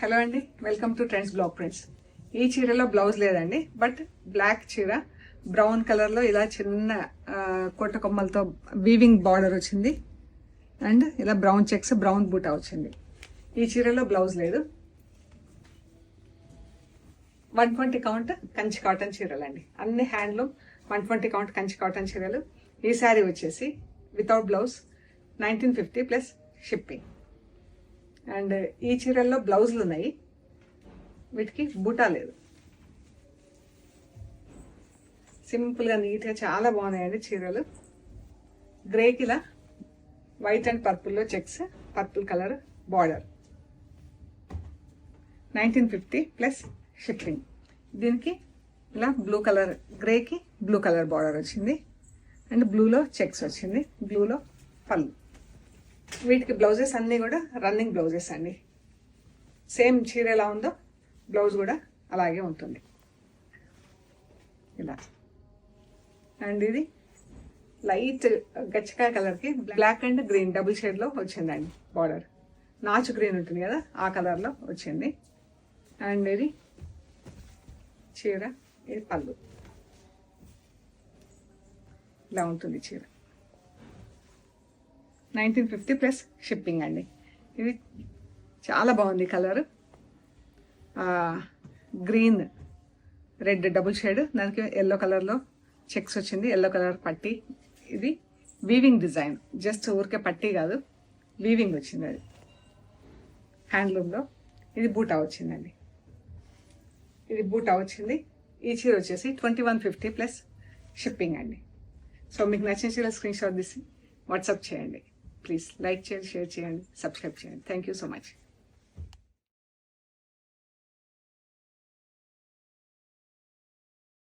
Hello అండి, welcome to trends blog prints. ఈ చీరలో బ్లౌజ్ లేదండి, బట్ బ్లాక్ చీర బ్రౌన్ కలర్లో ఇలా చిన్న కోట కొమ్మలతో వీవింగ్ బార్డర్ వచ్చింది అండ్ ఇలా బ్రౌన్ చెక్స్ బ్రౌన్ బూటా వచ్చింది. ఈ చీరలో బ్లౌజ్ లేదు. 120 కౌంట్ కంచి కాటన్ చీరలు అండి, అన్ని హ్యాండ్లూమ్ 120 కౌంట్ కంచి కాటన్ చీరలు. ఈ శారీ వచ్చేసి without blouse 1950 plus shipping. And ఈ చీరల్లో బ్లౌజులు ఉన్నాయి, వీటికి బూటా లేదు. సింపుల్గా నీట్గా చాలా బాగున్నాయండి చీరలు. గ్రేకి ఇలా వైట్ అండ్ పర్పుల్లో checks, purple colour border. 1950 plus shipping. దీనికి ఇలా బ్లూ కలర్, గ్రేకి బ్లూ కలర్ బార్డర్ వచ్చింది అండ్ బ్లూలో చెక్స్ వచ్చింది, బ్లూలో పళ్ళు. వీటికి బ్లౌజెస్ అన్నీ కూడా రన్నింగ్ బ్లౌజెస్ అండి. సేమ్ చీర ఎలా ఉందో బ్లౌజ్ కూడా అలాగే ఉంటుంది ఇలా. అండ్ ఇది లైట్ గచ్చకాయ కలర్కి బ్లాక్ అండ్ గ్రీన్ డబుల్ షేడ్లో వచ్చిందండి బార్డర్. నాచు గ్రీన్ ఉంటుంది కదా, ఆ కలర్లో వచ్చింది. అండ్ ఇది చీర, ఇది పళ్ళు. ఇలా ఉంటుంది చీర. 1950 ప్లస్ షిప్పింగ్ అండి. ఇది చాలా బాగుంది colour. Green red double shade, దానికి ఎల్లో కలర్లో చెక్స్ వచ్చింది, ఎల్లో కలర్ పట్టీ. ఇది వీవింగ్ డిజైన్, జస్ట్ ఊరికే పట్టీ కాదు, వీవింగ్ వచ్చింది అది హ్యాండ్లూమ్లో. ఇది బూటా వచ్చిందండి, ఇది బూటా వచ్చింది. ఈ చీర వచ్చేసి 2150 ప్లస్ షిప్పింగ్ అండి. సో మీకు నచ్చిన చీర స్క్రీన్ షాట్ తీసి వాట్సాప్ చేయండి. ప్లీజ్ లైక్ చేయండి, షేర్ చేయండి, సబ్స్క్రైబ్ చేయండి. Thank you so much.